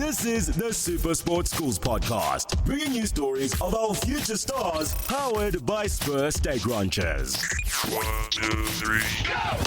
This is the Super Sports Schools podcast, bringing you stories of our future stars, powered by Spur Steak Ranchers. 1, 2, 3, go!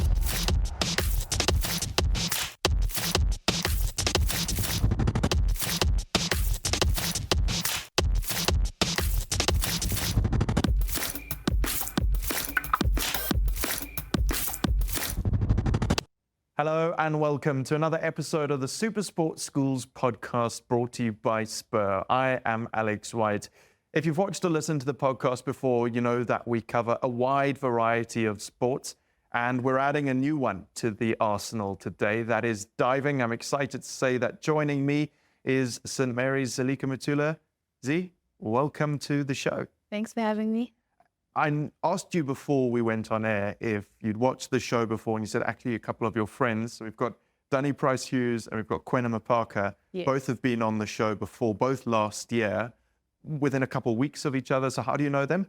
Hello and welcome to another episode of the Super Sports Schools podcast brought to you by Spur. I am Alex White. If you've watched or listened to the podcast before, you know that we cover a wide variety of sports and we're adding a new one to the arsenal today. That is diving. I'm excited to say that joining me is St. Mary's Zalika Methula. Z, welcome to the show. Thanks for having me. I asked you before we went on air if you'd watched the show before, and you said actually a couple of your friends. So we've got Danny Price-Hughes and we've got Quenema Parker. Yes. Both have been on the show before, both last year, within a couple of weeks of each other. So how do you know them?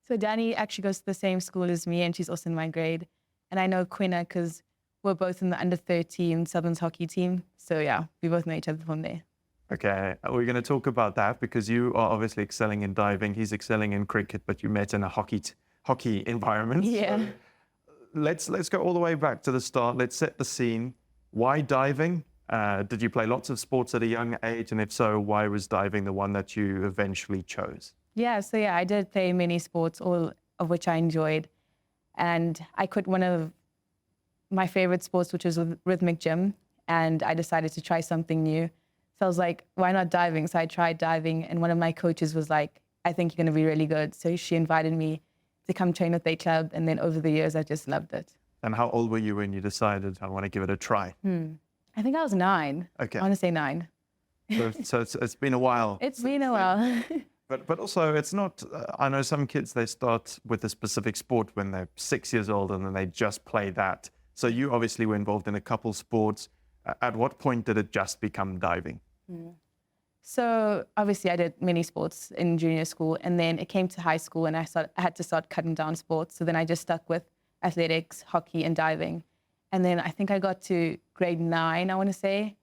So Danny actually goes to the same school as me, and she's also in my grade. And I know Quenna because we're both in the under-13 Southern's hockey team. So yeah, we both know each other from there. Okay, we're going to talk about that because you are obviously excelling in diving. He's excelling in cricket, but you met in a hockey environment. Yeah. So let's go all the way back to the start. Let's set the scene. Why diving? Did you play lots of sports at a young age? And if so, why was diving the one that you eventually chose? Yeah, I did play many sports, all of which I enjoyed. And I quit one of my favorite sports, which was rhythmic gym. And I decided to try something new. So I was like, why not diving? So I tried diving, and one of my coaches was like, I think you're going to be really good. So she invited me to come train with their club, and then over the years, I just loved it. And how old were you when you decided, I want to give it a try? I think I was 9. Okay. I want to say 9. So it's been a while. It's been a while. But also, it's not, I know some kids, they start with a specific sport when they're 6 years old, and then they just play that. So you obviously were involved in a couple sports. At what point did it just become diving? So obviously I did many sports in junior school, and then it came to high school and I had to start cutting down sports. So then I just stuck with athletics, hockey, and diving. And then I think I got to grade 9, I want to say.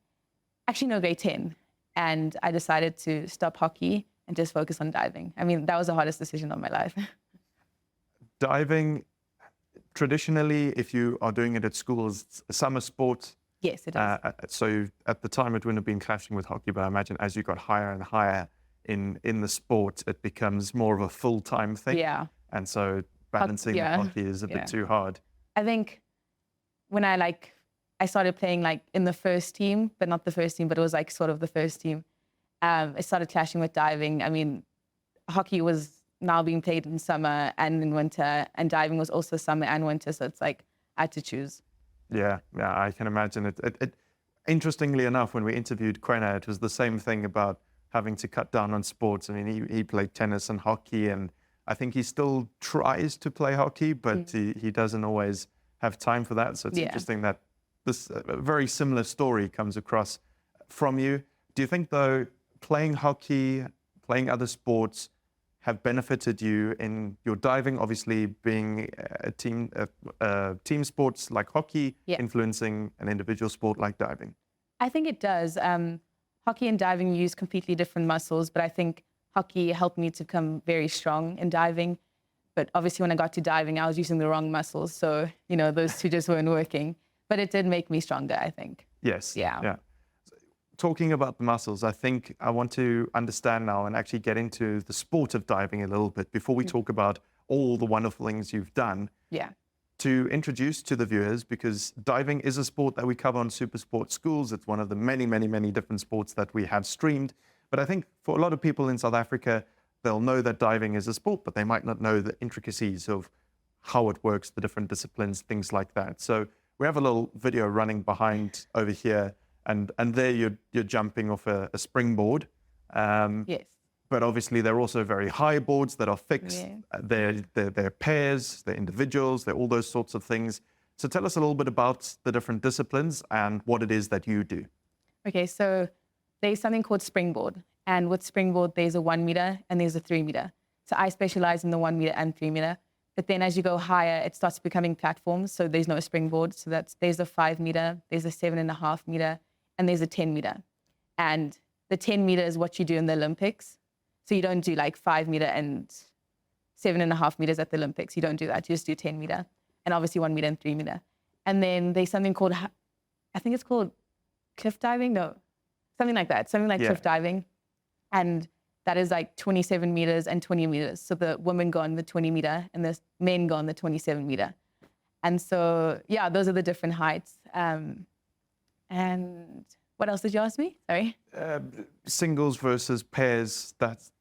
Actually, no, grade 10. And I decided to stop hockey and just focus on diving. I mean, that was the hardest decision of my life. Diving, traditionally, if you are doing it at school, is a summer sport. Yes, it is. So at the time, it wouldn't have been clashing with hockey, but I imagine as you got higher and higher in the sport, it becomes more of a full-time thing. Yeah. And so balancing with hockey is a bit too hard. I think when I started playing in the first team, but not the first team, but it was sort of the first team, it started clashing with diving. I mean, hockey was now being played in summer and in winter, and diving was also summer and winter. So it's I had to choose. Yeah, I can imagine it. Interestingly enough, when we interviewed Quenna, it was the same thing about having to cut down on sports. I mean, he played tennis and hockey, and I think he still tries to play hockey, but he doesn't always have time for that. So it's interesting that this very similar story comes across from you. Do you think, though, playing hockey, playing other sports, have benefited you in your diving, obviously being a team sports like hockey, influencing an individual sport like diving? I think it does. Hockey and diving use completely different muscles, but I think hockey helped me to become very strong in diving. But obviously when I got to diving, I was using the wrong muscles. So, those two just weren't working. But it did make me stronger, I think. Yes. Yeah. Talking about the muscles, I think I want to understand now and actually get into the sport of diving a little bit before we talk about all the wonderful things you've done. Yeah. To introduce to the viewers, because diving is a sport that we cover on Super Sports Schools. It's one of the many, many, many different sports that we have streamed. But I think for a lot of people in South Africa, they'll know that diving is a sport, but they might not know the intricacies of how it works, the different disciplines, things like that. So we have a little video running behind over here. And there you're jumping off a springboard. Yes. But obviously they're also very high boards that are fixed. Yeah. They're pairs, they're individuals, they're all those sorts of things. So tell us a little bit about the different disciplines and what it is that you do. Okay, so there's something called springboard. And with springboard, there's a 1 meter and there's a 3 meter. So I specialize in the 1 meter and 3 meter. But then as you go higher, it starts becoming platforms. So there's no springboard. So there's a 5 meter, there's a 7.5 meter, and there's a 10 meter. And the 10 meter is what you do in the Olympics. So you don't do like 5 meter and 7.5 meters at the Olympics. You don't do that. You just do 10 meter and obviously 1 meter and 3 meter. And then there's something called, I think it's called cliff diving. No, something like that. Something like cliff diving. And that is like 27 meters and 20 meters. So the women go on the 20 meter and the men go on the 27 meter. And so, yeah, those are the different heights. And what else did you ask me? Sorry. Singles versus pairs, that's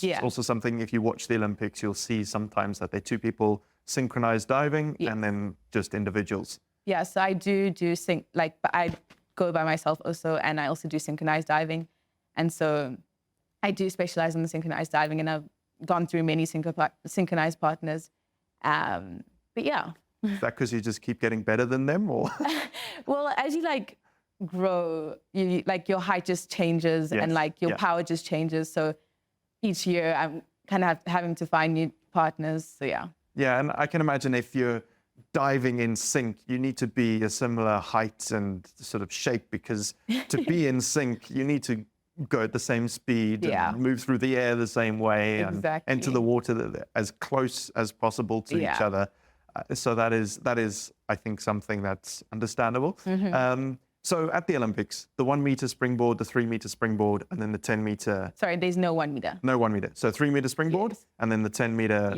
Yeah. also something, if you watch the Olympics, you'll see sometimes that they're two people synchronized diving and then just individuals. Yeah, so I do but I go by myself also, and I also do synchronized diving. And so I do specialize in the synchronized diving, and I've gone through many synchronized partners. But yeah. Is that because you just keep getting better than them, or? Well, as you like grow, you like your height just changes and like your power just changes. So each year I'm kind of having to find new partners. So yeah. Yeah, and I can imagine if you're diving in sync, you need to be a similar height and sort of shape, because to be in sync, you need to go at the same speed and move through the air the same way and enter the water as close as possible to each other. So that is, I think, something that's understandable. So at the Olympics, the 1 meter springboard, the 3 meter springboard, and then the 10 meter. Sorry, there's no 1 meter. No 1 meter. So 3 meter springboard and then the 10 meter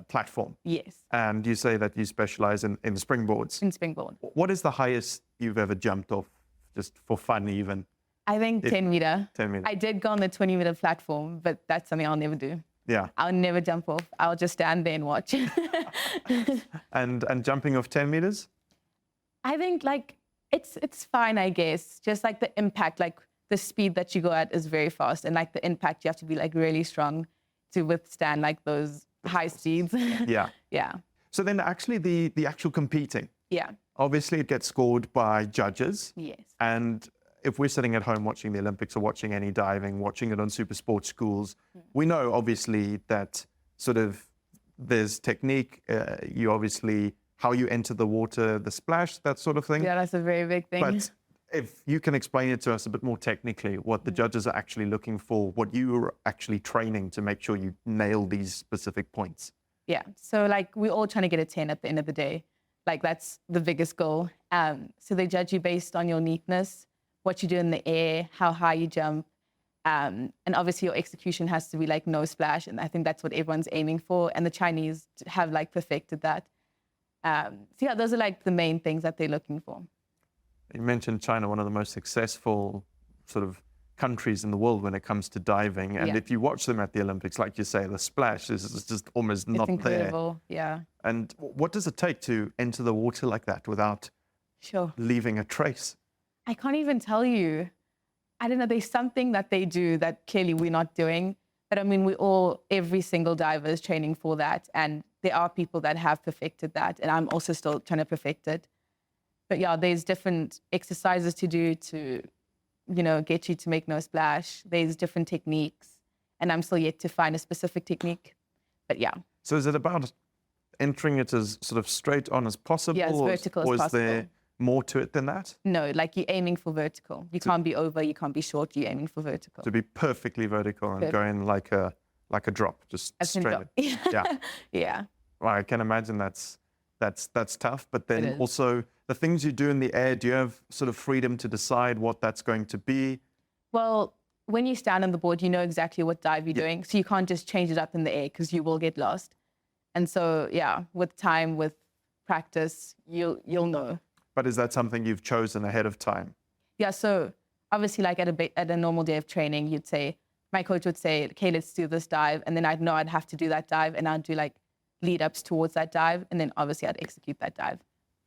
platform. Yes. And you say that you specialize in springboards. In springboard. What is the highest you've ever jumped off, just for fun even? I think 10 meter. 10 meter. I did go on the 20 meter platform, but that's something I'll never do. Yeah. I'll never jump off. I'll just stand there and watch. And jumping off 10 meters? I think like it's fine, I guess. Just like the impact, like the speed that you go at is very fast, and like the impact, you have to be like really strong to withstand like those high speeds. Yeah. Yeah. So then actually the actual competing. Yeah. Obviously it gets scored by judges. Yes. And if we're sitting at home watching the Olympics or watching any diving, watching it on Super Sports Schools, we know obviously that sort of there's technique, you obviously, how you enter the water, the splash, that sort of thing. Yeah, that's a very big thing. But if you can explain it to us a bit more technically, what the judges are actually looking for, what you are actually training to make sure you nail these specific points. Yeah, so like we're all trying to get a 10 at the end of the day. Like that's the biggest goal. So they judge you based on your neatness, what you do in the air, how high you jump. And obviously your execution has to be like no splash. And I think that's what everyone's aiming for. And the Chinese have like perfected that. So yeah, those are like the main things that they're looking for. You mentioned China, one of the most successful sort of countries in the world when it comes to diving. And if you watch them at the Olympics, like you say, the splash is just almost not there. It's incredible, yeah. And what does it take to enter the water like that without leaving a trace? I can't even tell you. I don't know, there's something that they do that clearly we're not doing. But I mean, every single diver is training for that. And there are people that have perfected that. And I'm also still trying to perfect it. But yeah, there's different exercises to do to, get you to make no splash. There's different techniques. And I'm still yet to find a specific technique. But yeah. So is it about entering it as sort of straight on as possible? Yeah, as vertical as possible. Or is there more to it than that? No, like you're aiming for vertical. You can't be over, you can't be short, you're aiming for vertical. To be perfectly vertical and go in like a drop, just straight. Yeah. Yeah. Well, I can imagine that's tough. But then also the things you do in the air, do you have sort of freedom to decide what that's going to be? Well, when you stand on the board, you know exactly what dive you're doing. So you can't just change it up in the air because you will get lost. And so, yeah, with time, with practice, you'll know. But is that something you've chosen ahead of time? Yeah, so obviously like at a normal day of training, my coach would say, okay, let's do this dive. And then I'd know I'd have to do that dive, and I'd do like lead ups towards that dive. And then obviously I'd execute that dive.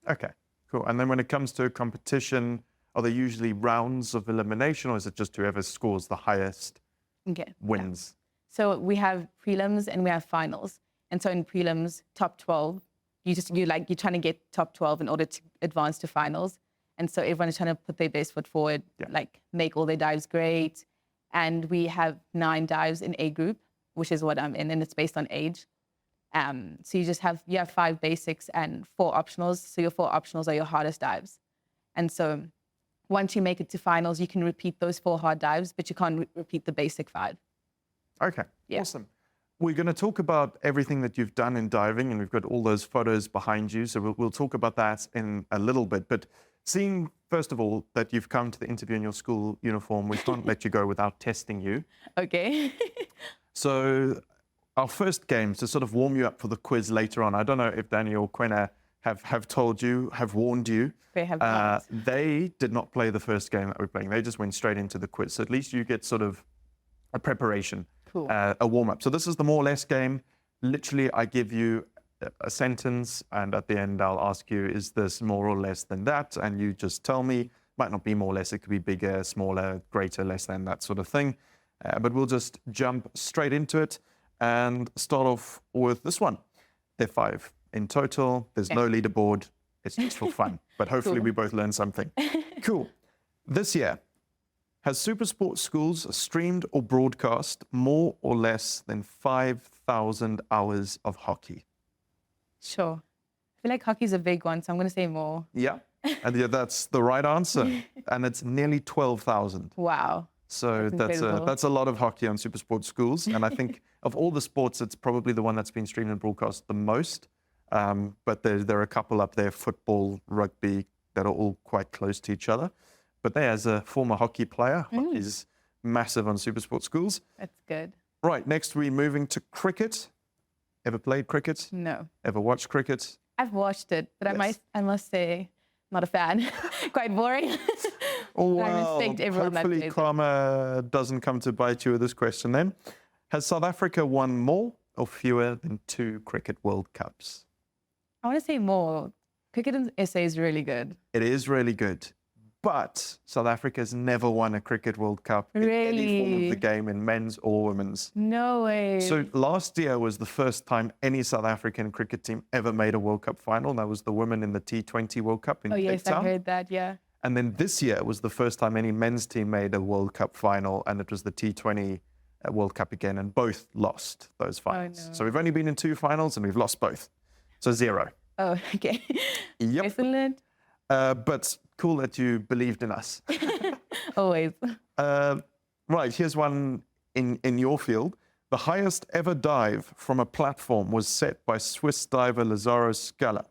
Okay, cool. And then when it comes to competition, are there usually rounds of elimination, or is it just whoever scores the highest wins? Yeah. So we have prelims and we have finals. And so in prelims, top 12, you're trying to get top 12 in order to advance to finals. And so everyone is trying to put their best foot forward, like make all their dives great. And we have 9 dives in A group, which is what I'm in, and it's based on age. So you have 5 basics and 4 optionals. So your 4 optionals are your hardest dives. And so once you make it to finals, you can repeat those 4 hard dives, but you can't repeat the basic 5. Okay, Yeah. awesome. We're going to talk about everything that you've done in diving, and we've got all those photos behind you, so we'll talk about that in a little bit. But seeing, first of all, that you've come to the interview in your school uniform, we can't let you go without testing you. Okay. So our first game, to sort of warm you up for the quiz later on, I don't know if Danny or Quena have told you, have warned you. They have not. They did not play the first game that we're playing. They just went straight into the quiz. So at least you get sort of a preparation, Cool. a warm-up. So this is the more or less game. Literally, I give you a sentence, and at the end, I'll ask you, is this more or less than that? And you just tell me. Might not be more or less. It could be bigger, smaller, greater, less than, that sort of thing. But we'll just jump straight into it and start off with this one. There are 5 in total. There's no leaderboard. It's just for fun. But hopefully we both learn something. Cool. This year, has Supersport Schools streamed or broadcast more or less than 5,000 hours of hockey? Sure. I feel like hockey's a big one, so I'm going to say more. Yeah. And yeah, that's the right answer. And it's nearly 12,000. Wow. So that's a lot of hockey on Supersport Schools. And I think of all the sports, it's probably the one that's been streamed and broadcast the most. But there are a couple up there, football, rugby, that are all quite close to each other. But there, as a former hockey player, hockey's massive on Supersport Schools. That's good. Right, next we're moving to cricket. Ever played cricket? No. Ever watched cricket? I've watched it, but Yes. I must say, not a fan. Quite boring. Oh, I well, respect everyone that hopefully plays it. karma doesn't come to bite you with this question then. Has South Africa won more or fewer than 2 Cricket World Cups? I want to say more. Cricket in SA is really good. It is really good. But South Africa's never won a Cricket World Cup in any form of Really? the game, in men's or women's. No way. So last year was the first time any South African cricket team ever made a World Cup final. And that was the women in the T20 World Cup in oh, Cape yes, I Town. heard that, yeah. And then this year was the first time any men's team made a World Cup final, and it was the T20 World Cup again, and both lost those finals. no. So we've only been in 2 finals, and we've lost both. So 0. Oh, okay. Yep. Excellent. But cool that you believed in us. Always. Right, here's one in your field. The highest ever dive from a platform was set by Swiss diver Lazaro Scala.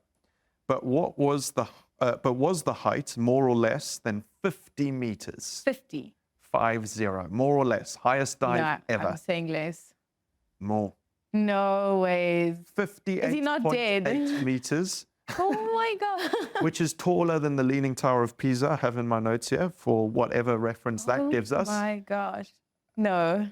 But was the height more or less than 50 meters? 50. 50, more or less. Highest dive No, ever. I'm saying less. More. No ways. 58.8 meters, Oh my God. which is taller than the Leaning Tower of Pisa. I have in my notes here for whatever reference that gives us. Oh my gosh. No.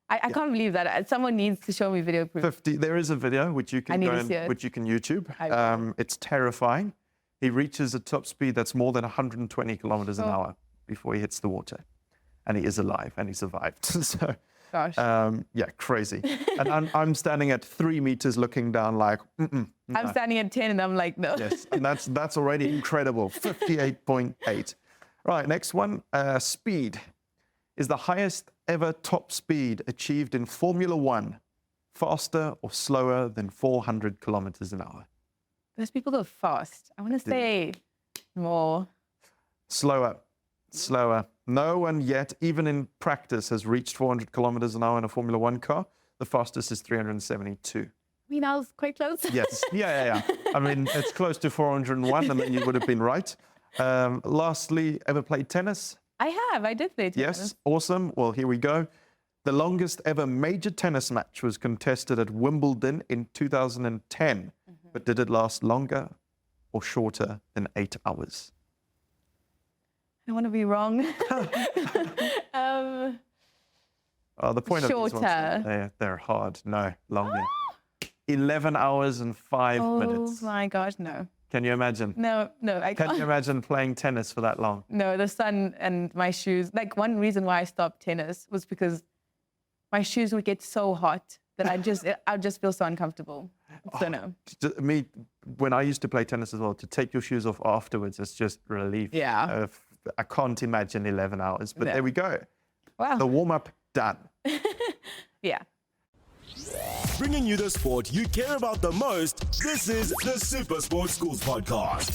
I can't believe that. Someone needs to show me video proof. 50. There is a video which you I can need go to and, see it. which you can YouTube. I will. It's terrifying. He reaches a top speed that's more than 120 kilometers an Oh. hour before he hits the water, and he is alive and he survived. So, Gosh. yeah, crazy. And I'm standing at 3 meters, looking down like, I'm standing at 10 and I'm like, no. yes, and that's already incredible. 58.8. Right, next one. Speed is the highest ever top speed achieved in Formula One, faster or slower than 400 kilometers an hour. Those people go fast. I want to say more. Slower. No one yet, even in practice, has reached 400 kilometers an hour in a Formula One car. The fastest is 372. I mean, I was quite close. Yes, yeah. I mean, it's close to 401, and then you would have been right. Lastly, ever played tennis? I have. I did play tennis. Yes, awesome. Well, here we go. The longest ever major tennis match was contested at Wimbledon in 2010. But did it last longer or shorter than 8 hours? I don't want to be wrong. The point of these ones, Shorter. they're hard. No, longer. 11 hours and 5 minutes. Oh my gosh, no. Can you imagine? No, I Can can't. you imagine playing tennis for that long? No, the sun and my shoes. Like, one reason why I stopped tennis was because my shoes would get so hot that I'd just feel so uncomfortable. So no. Me, when I used to play tennis as well, to take your shoes off afterwards, it's just relief. Yeah. I can't imagine 11 hours, but No. there we go. Wow. The warm-up done. Yeah. Bringing you the sport you care about the most, this is the Super Sports Schools Podcast.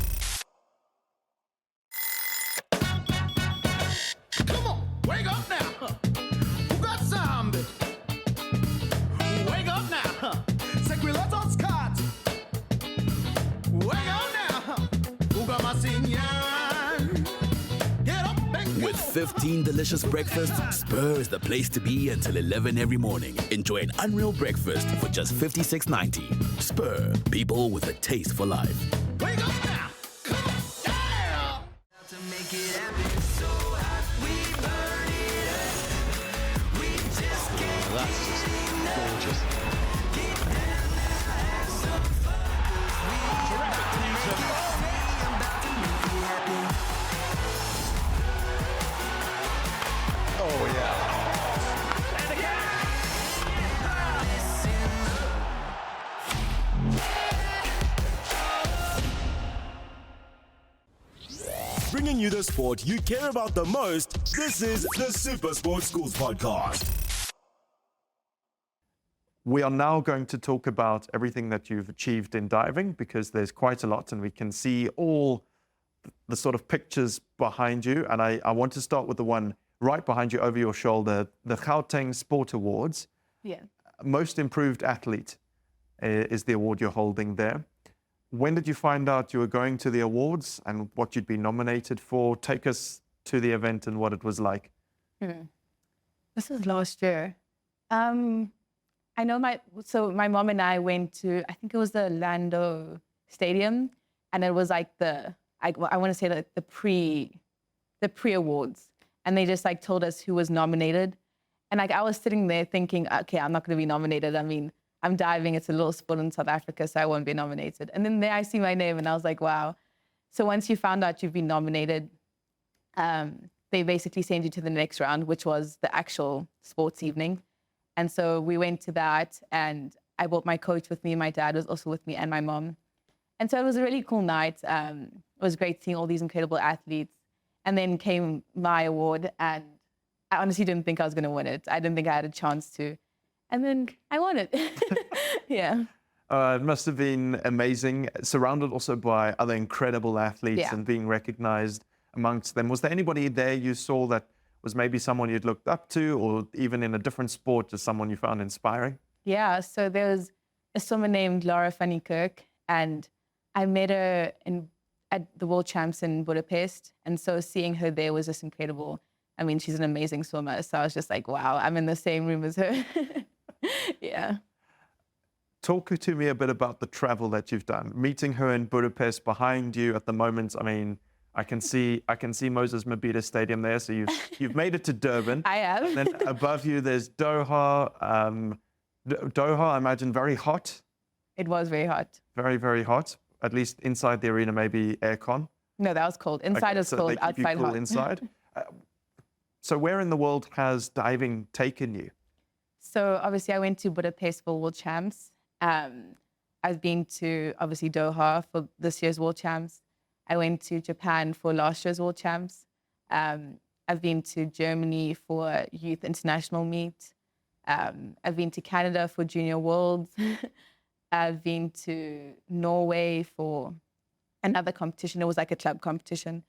15 delicious breakfasts, Spur is the place to be until 11 every morning. Enjoy an unreal breakfast for just $56.90. Spur, people with a taste for life. Wake up now! Come on! Yeah! To make it happen so hot, we burn it up. We just can't. That's just gorgeous. Oh, yeah. Bringing you the sport you care about the most, this is the Super Sports Schools Podcast. We are now going to talk about everything that you've achieved in diving, because there's quite a lot and we can see all the sort of pictures behind you. And I want to start with the one right behind you over your shoulder, the Gauteng Sport Awards. Yeah. Most Improved Athlete is the award you're holding there. When did you find out you were going to the awards and what you'd be nominated for? Take us to the event and what it was like. This was last year. I know my mom and I went to, I think it was the Orlando Stadium, and it was like I want to say like the pre-awards, and they just like told us who was nominated, and like I was sitting there thinking, okay, I'm not going to be nominated. I mean, I'm diving, it's a little sport in South Africa, so I won't be nominated. And then there I see my name and I was like, wow. So once you found out you've been nominated, they basically send you to the next round, which was the actual sports evening. And so we went to that, and I brought my coach with me. My dad was also with me, and my mom. And so it was a really cool night. It was great seeing all these incredible athletes. And then came my award, and I honestly didn't think I was going to win it. I didn't think I had a chance to. And then I won it. Yeah. It must have been amazing, surrounded also by other incredible athletes, Yeah. and being recognized amongst them. Was there anybody there you saw that was maybe someone you'd looked up to, or even in a different sport, just someone you found inspiring? Yeah, so there was a swimmer named Laura van Kirk, and I met her at the World Champs in Budapest. And so seeing her there was just incredible. I mean, she's an amazing swimmer. So I was just like, wow, I'm in the same room as her. Yeah. Talk to me a bit about the travel that you've done. Meeting her in Budapest behind you at the moment. I mean, I can see Moses Mabhida Stadium there. So you've made it to Durban. I have. And then above you, there's Doha. Doha, I imagine, very hot. It was very hot. Very, very hot. At least inside the arena, maybe aircon. No, that was cold. Inside was so cold, they keep outside you cool hot. inside. So where in the world has diving taken you? So obviously I went to Budapest for World Champs. I've been to obviously Doha for this year's World Champs. I went to Japan for last year's World Champs. I've been to Germany for Youth International Meet. I've been to Canada for Junior Worlds. I've been to Norway for another competition. It was like a club competition.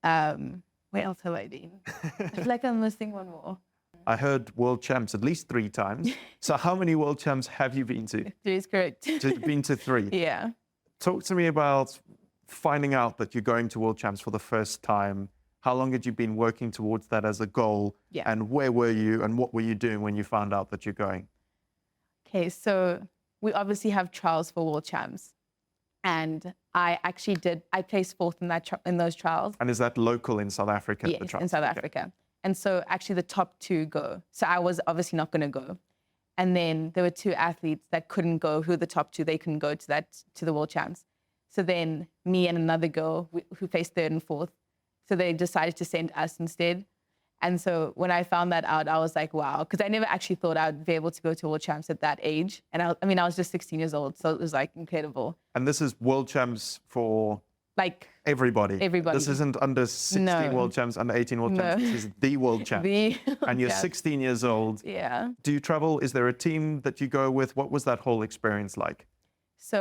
Where else have I been? I feel like I'm missing one more. I heard World Champs at least 3 times. So how many World Champs have you been to? 3 is correct. Just been to 3. Yeah. Talk to me about finding out that you're going to World Champs for the first time. How long had you been working towards that as a goal? Yeah. And where were you and what were you doing when you found out that you're going? Okay, so we obviously have trials for World Champs. And I placed 4th in those trials. And is that local in South Africa? the Yes, trials? in South Okay. Africa. And so actually the top 2 go. So I was obviously not going to go. And then there were 2 athletes that couldn't go, who were the top 2, they couldn't go to the World Champs. So then me and another girl who placed 3rd and 4th, so they decided to send us instead. And so when I found that out, I was like, wow, because I never actually thought I'd be able to go to World Champs at that age. And I was just 16 years old, so it was like incredible. And this is World Champs for Like everybody. Everybody. This isn't under 16 No. World Champs, under 18 World Champs. No. This is the World Champs. And you're Yeah. 16 years old. Yeah. Do you travel? Is there a team that you go with? What was that whole experience like? So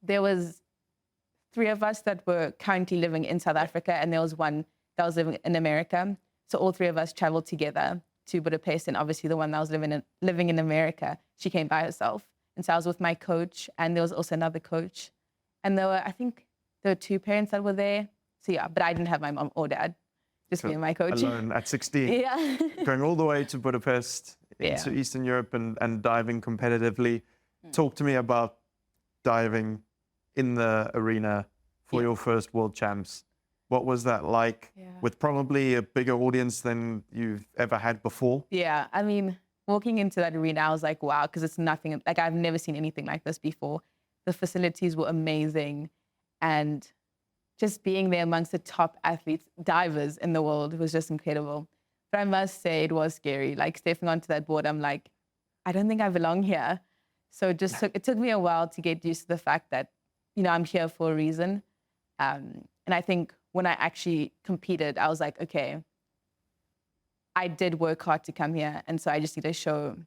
there was 3 of us that were currently living in South Africa, and there was one that was living in America. So all 3 of us traveled together to Budapest, and obviously the one that was living in America, she came by herself. And so I was with my coach, and there was also another coach. And I think there were 2 parents that were there. So yeah, but I didn't have my mom or dad. just me and my coach. Alone at 16. Yeah. Going all the way to Budapest, into Yeah. Eastern Europe and diving competitively. Talk to me about diving in the arena for your first World Champs. What was that like with probably a bigger audience than you've ever had before? Yeah, I mean, walking into that arena, I was like, wow, because it's nothing, like I've never seen anything like this before. The facilities were amazing. And just being there amongst the top athletes, divers in the world was just incredible. But I must say it was scary. Like stepping onto that board, I'm like, I don't think I belong here. So it took me a while to get used to the fact that, you know, I'm here for a reason. And I think when I actually competed, I was like, okay, I did work hard to come here. And so I just need to show,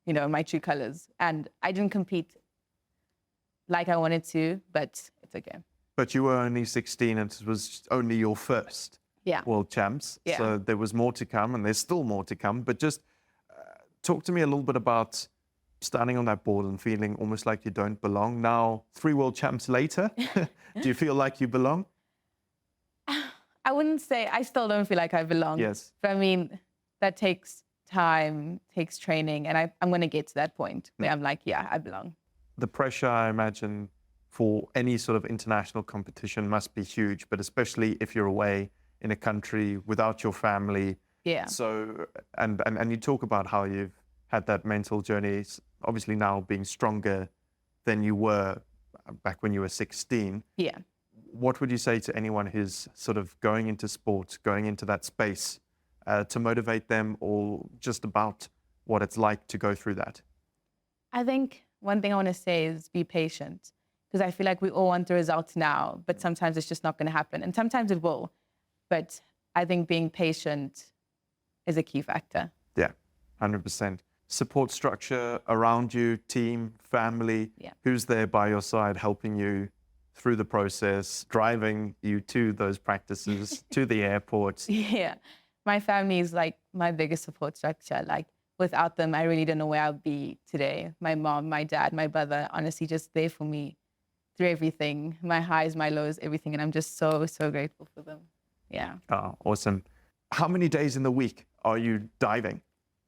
you know, my true colors. And I didn't compete like I wanted to, but it's okay. But you were only 16 and it was only your first World Champs. Yeah. So there was more to come and there's still more to come. But just talk to me a little bit about standing on that board and feeling almost like you don't belong. Now, 3 World Champs later, do you feel like you belong? I wouldn't say, I still don't feel like I belong. Yes. But I mean, that takes time, takes training. And I'm going to get to that point where I'm like, yeah, I belong. The pressure, I imagine, for any sort of international competition must be huge, but especially if you're away in a country without your family. Yeah. So, and you talk about how you've had that mental journey, obviously now being stronger than you were back when you were 16. Yeah. What would you say to anyone who's sort of going into sport, going into that space to motivate them, or just about what it's like to go through that? I think one thing I want to say is be patient, because I feel like we all want the results now, but sometimes it's just not going to happen. And sometimes it will. But I think being patient is a key factor. Yeah, 100%. Support structure around you, team, family, who's there by your side helping you through the process, driving you to those practices, to the airports? Yeah. My family is like my biggest support structure. Like without them, I really don't know where I'd be today. My mom, my dad, my brother, honestly, just there for me through everything, my highs, my lows, everything. And I'm just so, so grateful for them. Yeah. Oh, awesome. How many days in the week are you diving?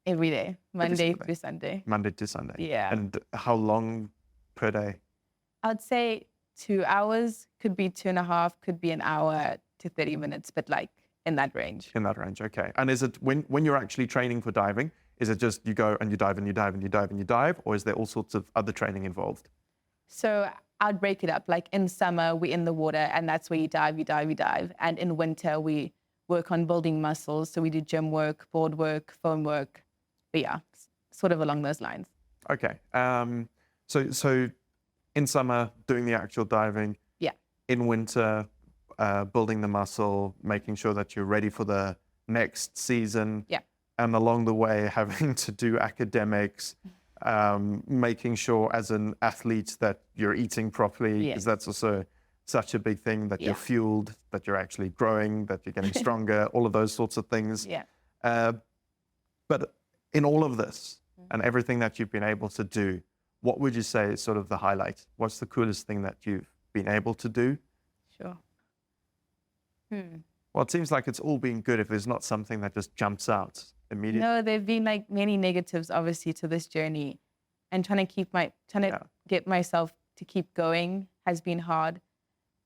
Every day, Monday through Sunday. Monday to Sunday. Yeah. And how long per day? I'd say 2 hours, could be 2.5, could be an hour to 30 minutes, but like in that range. In that range, okay. And is it when you're actually training for diving, is it just you go and you dive and you dive and you dive and you dive, or is there all sorts of other training involved? So I'd break it up. Like in summer, we're in the water and that's where you dive, you dive, you dive. And in winter, we work on building muscles. So we do gym work, board work, foam work. But yeah, sort of along those lines. Okay. So in summer, doing the actual diving. Yeah. In winter, building the muscle, making sure that you're ready for the next season. Yeah. And along the way, having to do academics, making sure as an athlete that you're eating properly, because that's also such a big thing, that you're fueled, that you're actually growing, that you're getting stronger, all of those sorts of things. Yeah. But in all of this and everything that you've been able to do, what would you say is sort of the highlight? What's the coolest thing that you've been able to do? Sure. Well, it seems like it's all been good if there's not something that just jumps out immediately. No, there've been like many negatives, obviously, to this journey, and trying to get myself to keep going has been hard.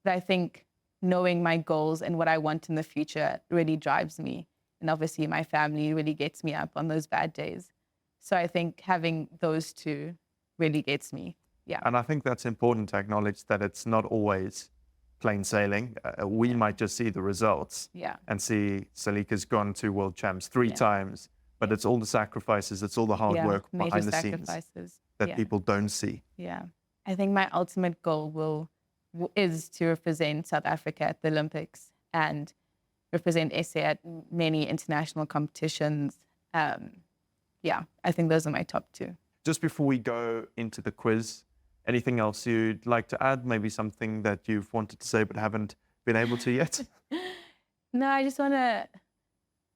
But I think knowing my goals and what I want in the future really drives me. And obviously my family really gets me up on those bad days. So I think having those two really gets me. Yeah. And I think that's important to acknowledge that it's not always plain sailing. We might just see the results and see Zalika's gone to World Champs 3 times, but it's all the sacrifices, it's all the hard work behind the scenes that people don't see. Yeah. I think my ultimate goal is to represent South Africa at the Olympics and represent SA at many international competitions. Yeah, I think those are my top 2. Just before we go into the quiz, anything else you'd like to add? Maybe something that you've wanted to say but haven't been able to yet? No, I just want to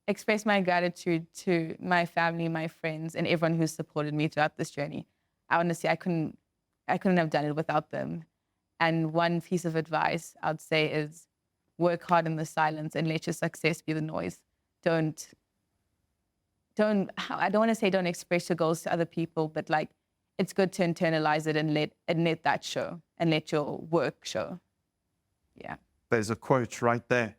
express my gratitude to my family, my friends, and everyone who's supported me throughout this journey. I want to say I couldn't have done it without them. And one piece of advice I'd say is, work hard in the silence and let your success be the noise. I don't want to say don't express your goals to other people, but like it's good to internalize it and let that show and let your work show. Yeah. There's a quote right there.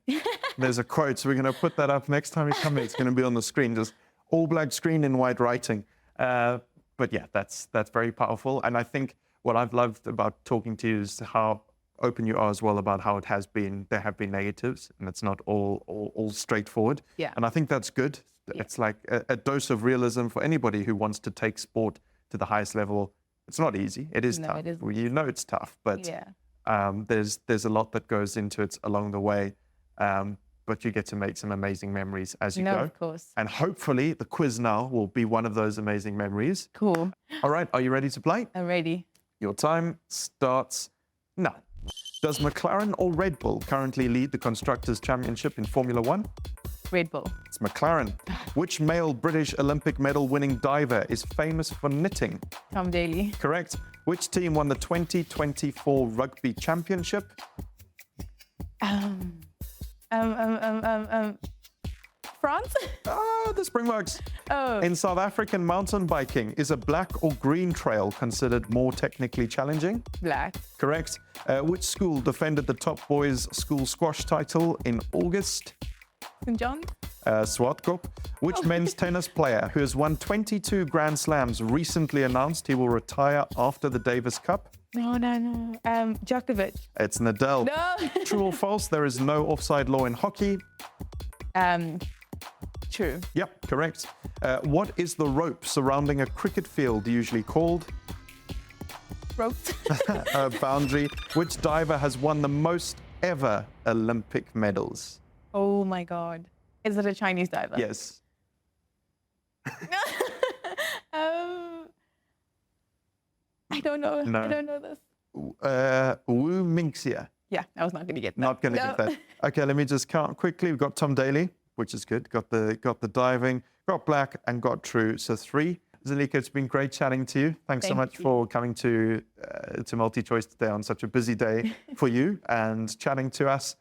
There's a quote. So we're going to put that up next time we come in. It's going to be on the screen, just all black screen in white writing. But yeah, that's very powerful. And I think what I've loved about talking to you is how open you are as well about how it has been. There have been negatives, and it's not all straightforward. Yeah. And I think that's good. Yeah. It's like a dose of realism for anybody who wants to take sport to the highest level. It's not easy. It is tough. It isn't. Well, you know it's tough, but Yeah. there's a lot that goes into it along the way. But you get to make some amazing memories as you go. Of course. And hopefully the quiz now will be one of those amazing memories. Cool. All right, are you ready to play? I'm ready. Your time starts now. Does McLaren or Red Bull currently lead the Constructors' Championship in Formula One? Red Bull. It's McLaren. Which male British Olympic medal winning diver is famous for knitting? Tom Daly. Correct. Which team won the 2024 Rugby Championship? France? The Springboks. Oh. In South African mountain biking, is a black or green trail considered more technically challenging? Black. Correct. Which school defended the top boys school squash title in August? St. John's? Swartkop. Which men's tennis player who has won 22 Grand Slams recently announced he will retire after the Davis Cup? No. Djokovic. It's Nadal. No. True or false? There is no offside law in hockey. True. Yep, correct. What is the rope surrounding a cricket field usually called? Ropes. A boundary. Which diver has won the most ever Olympic medals? Oh my God. Is it a Chinese diver? Yes. I don't know. No. I don't know this. Wu Mingxia. Yeah, I was not going to get that. Not going to get that. Okay, let me just count quickly. We've got Tom Daly, which is good. Got the diving, got black, and got true. So 3. Zalika, it's been great chatting to you. Thanks so Thank much you. for coming to MultiChoice today on such a busy day for you and chatting to us.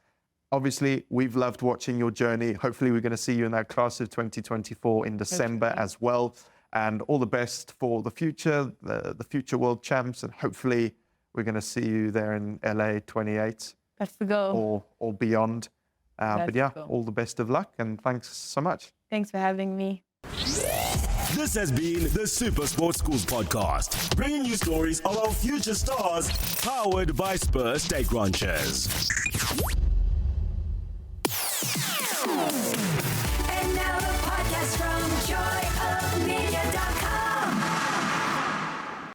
Obviously, we've loved watching your journey. Hopefully, we're going to see you in that class of 2024 in December as well. And all the best for the future, the future world champs. And hopefully, we're going to see you there in LA 28 That's the goal. or beyond. But yeah, the goal. all the best of luck. And thanks so much. Thanks for having me. This has been the Super Sports Schools podcast, bringing you stories of our future stars, powered by Spur Steak Ranchers.